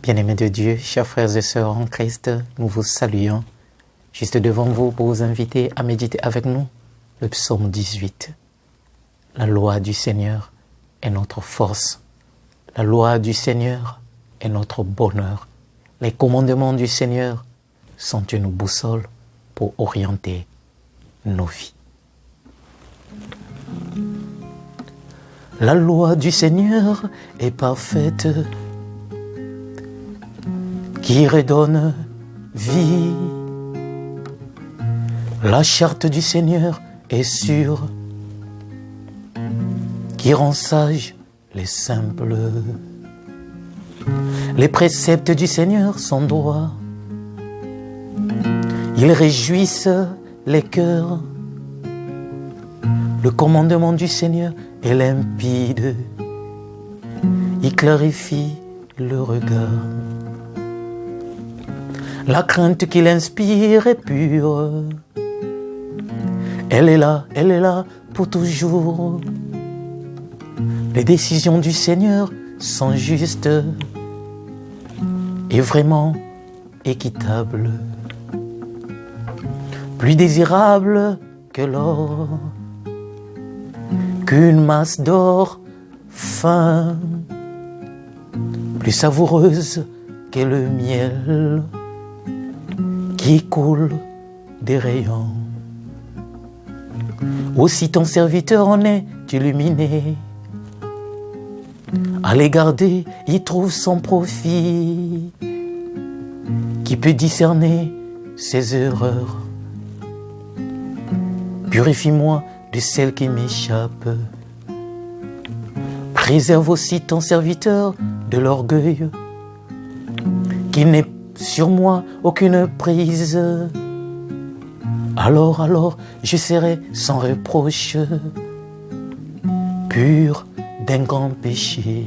Bien-aimés de Dieu, chers frères et sœurs en Christ, nous vous saluons juste devant vous pour vous inviter à méditer avec nous le psaume 18. La loi du Seigneur est notre force. La loi du Seigneur est notre bonheur. Les commandements du Seigneur sont une boussole pour orienter nos vies. La loi du Seigneur est parfaite, qui redonne vie. La charte du Seigneur est sûre, qui rend sages les simples. Les préceptes du Seigneur sont droits, ils réjouissent les cœurs. Le commandement du Seigneur est limpide, il clarifie le regard. La crainte qu'il inspire est pure, elle est là pour toujours. Les décisions du Seigneur sont justes et vraiment équitables, plus désirables que l'or, qu'une masse d'or fin, plus savoureuse que le miel qui coule des rayons. Aussi ton serviteur en est illuminé, à les garder, il trouve son profit, qui peut discerner ses erreurs. Purifie-moi de celles qui m'échappent. Préserve aussi ton serviteur de l'orgueil, qu'il n'ait sur moi aucune prise. Alors, je serai sans reproche, pur d'un grand péché.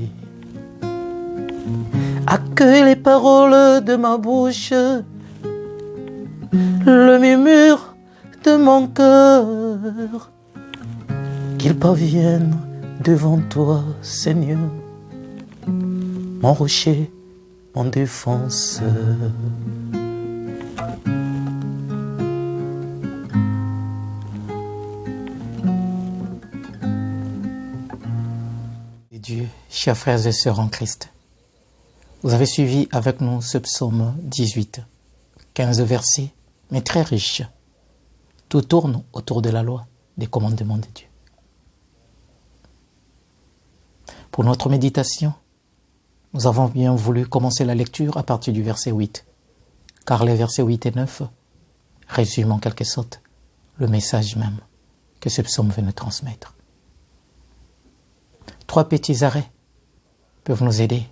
Accueille les paroles de ma bouche, le murmure de mon cœur, qu'il parvienne devant toi, Seigneur, mon rocher, mon défenseur. Dieu, chers frères et sœurs en Christ, vous avez suivi avec nous ce psaume 18, 15 versets, mais très riche. Tout tourne autour de la loi, des commandements de Dieu. Pour notre méditation, nous avons bien voulu commencer la lecture à partir du verset 8, car les versets 8 et 9 résument en quelque sorte le message même que ce psaume veut nous transmettre. 3 petits arrêts peuvent nous aider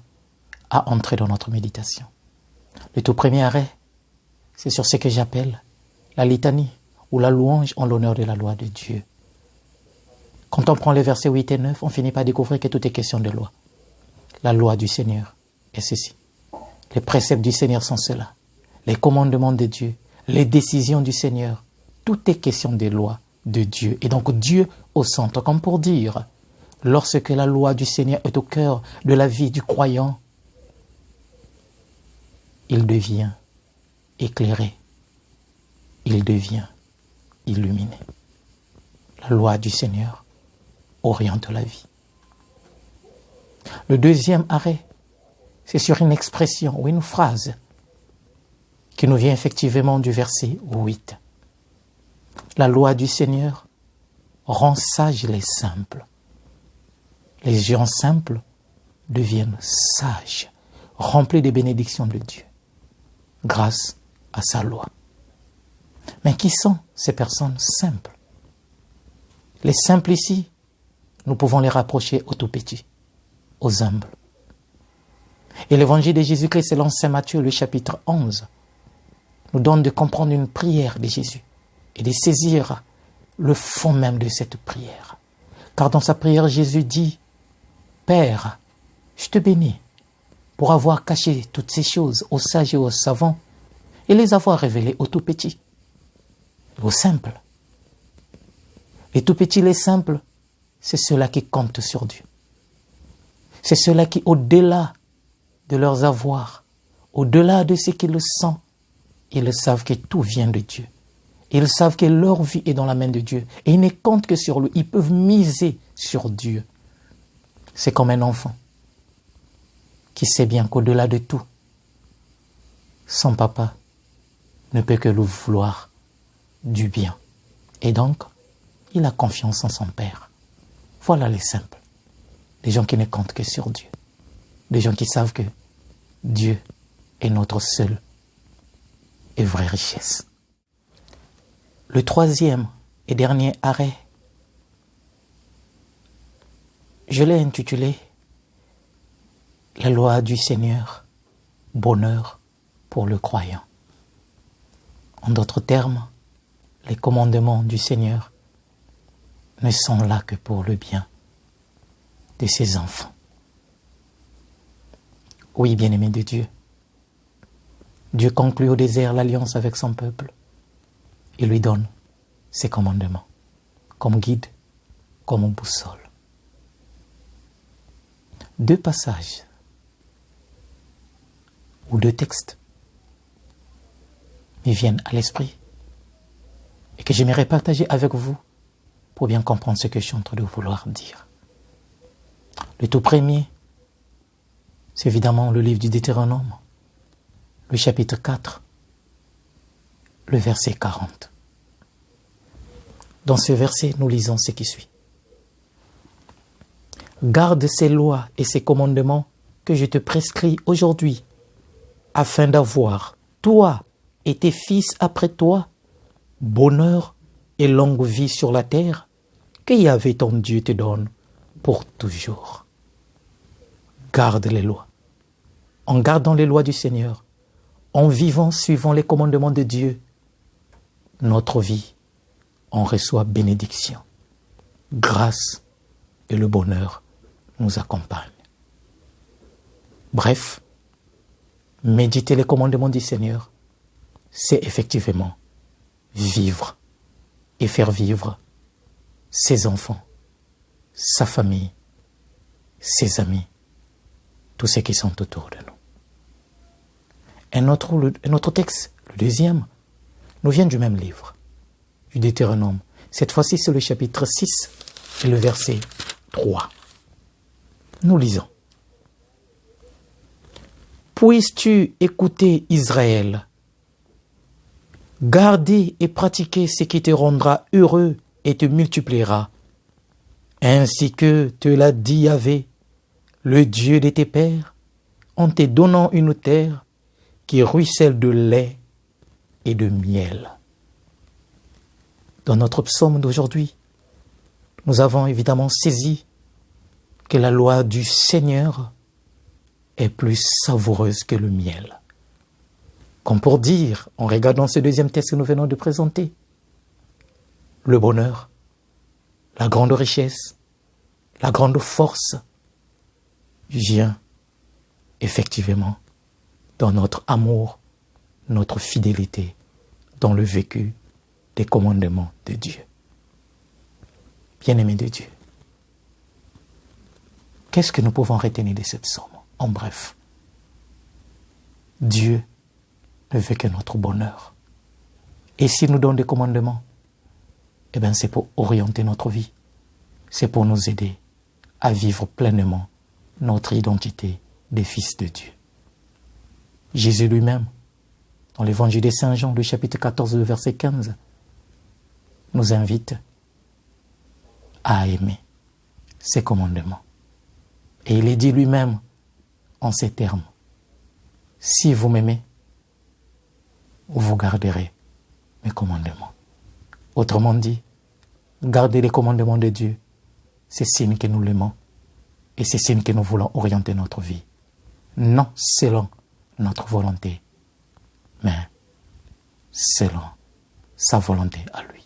à entrer dans notre méditation. Le tout premier arrêt, c'est sur ce que j'appelle la litanie ou la louange en l'honneur de la loi de Dieu. Quand on prend les versets 8 et 9, on finit par découvrir que tout est question de loi. La loi du Seigneur est ceci. Les préceptes du Seigneur sont ceux-là. Les commandements de Dieu, les décisions du Seigneur, tout est question des lois de Dieu. Et donc Dieu au centre, comme pour dire, lorsque la loi du Seigneur est au cœur de la vie du croyant, il devient éclairé, il devient illuminé. La loi du Seigneur oriente la vie. Le deuxième arrêt, c'est sur une expression ou une phrase qui nous vient effectivement du verset 8. La loi du Seigneur rend sages les simples. Les gens simples deviennent sages, remplis des bénédictions de Dieu, grâce à sa loi. Mais qui sont ces personnes simples? Les simples ici, nous pouvons les rapprocher aux tout petits, aux humbles. Et l'évangile de Jésus-Christ selon saint Matthieu, le chapitre 11, nous donne de comprendre une prière de Jésus et de saisir le fond même de cette prière. Car dans sa prière, Jésus dit, « Père, je te bénis pour avoir caché toutes ces choses aux sages et aux savants et les avoir révélées aux tout petits, aux simples. » Les tout petits, les simples, c'est ceux-là qui comptent sur Dieu. C'est ceux-là qui, au-delà de leurs avoirs, au-delà de ce qu'ils sentent, ils savent que tout vient de Dieu. Ils savent que leur vie est dans la main de Dieu. Et ils ne comptent que sur lui. Ils peuvent miser sur Dieu. C'est comme un enfant qui sait bien qu'au-delà de tout, son papa ne peut que lui vouloir du bien. Et donc, il a confiance en son père. Voilà les simples. Des gens qui ne comptent que sur Dieu. Des gens qui savent que Dieu est notre seule et vraie richesse. Le troisième et dernier arrêt, je l'ai intitulé « La loi du Seigneur, bonheur pour le croyant ». En d'autres termes, les commandements du Seigneur ne sont là que pour le bien de ses enfants. Oui, bien-aimés de Dieu, Dieu conclut au désert l'alliance avec son peuple. Il lui donne ses commandements comme guide, comme boussole. Deux passages ou deux textes me viennent à l'esprit et que j'aimerais partager avec vous pour bien comprendre ce que je suis en train de vouloir dire. Le tout premier, c'est évidemment le livre du Deutéronome, le chapitre 4, le verset 40. Dans ce verset, nous lisons ce qui suit. Garde ces lois et ces commandements que je te prescris aujourd'hui, afin d'avoir, toi et tes fils après toi, bonheur et longue vie sur la terre, que Yahvé ton Dieu te donne pour toujours. Garde les lois. En gardant les lois du Seigneur, en vivant suivant les commandements de Dieu, notre vie, on reçoit bénédiction, grâce et le bonheur nous accompagnent. Bref, méditer les commandements du Seigneur, c'est effectivement vivre et faire vivre ses enfants, sa famille, ses amis, tous ceux qui sont autour de nous. Un autre texte, le deuxième, nous vient du même livre, du Deutéronome. Cette fois-ci, c'est le chapitre 6 et le verset 3. Nous lisons. Puisses-tu écouter Israël, garder et pratiquer ce qui te rendra heureux et te multipliera, ainsi que te l'a dit Yahvé, le Dieu de tes pères, en te donnant une terre qui ruisselle de lait et de miel. Dans notre psaume d'aujourd'hui, nous avons évidemment saisi que la loi du Seigneur est plus savoureuse que le miel. Comme pour dire, en regardant ce deuxième texte que nous venons de présenter, le bonheur, la grande richesse, la grande force vient effectivement dans notre amour, notre fidélité, dans le vécu des commandements de Dieu. Bien-aimés de Dieu, qu'est-ce que nous pouvons retenir de cette psaume? En bref, Dieu ne veut que notre bonheur. Et s'il nous donne des commandements, eh bien c'est pour orienter notre vie. C'est pour nous aider à vivre pleinement notre identité des fils de Dieu. Jésus lui-même, dans l'évangile de Saint Jean, le chapitre 14, le verset 15, nous invite à aimer ses commandements. Et il est dit lui-même en ces termes: si vous m'aimez, vous garderez mes commandements. Autrement dit, garder les commandements de Dieu, c'est signe que nous l'aimons et c'est signe que nous voulons orienter notre vie. Non selon notre volonté, mais selon sa volonté à lui.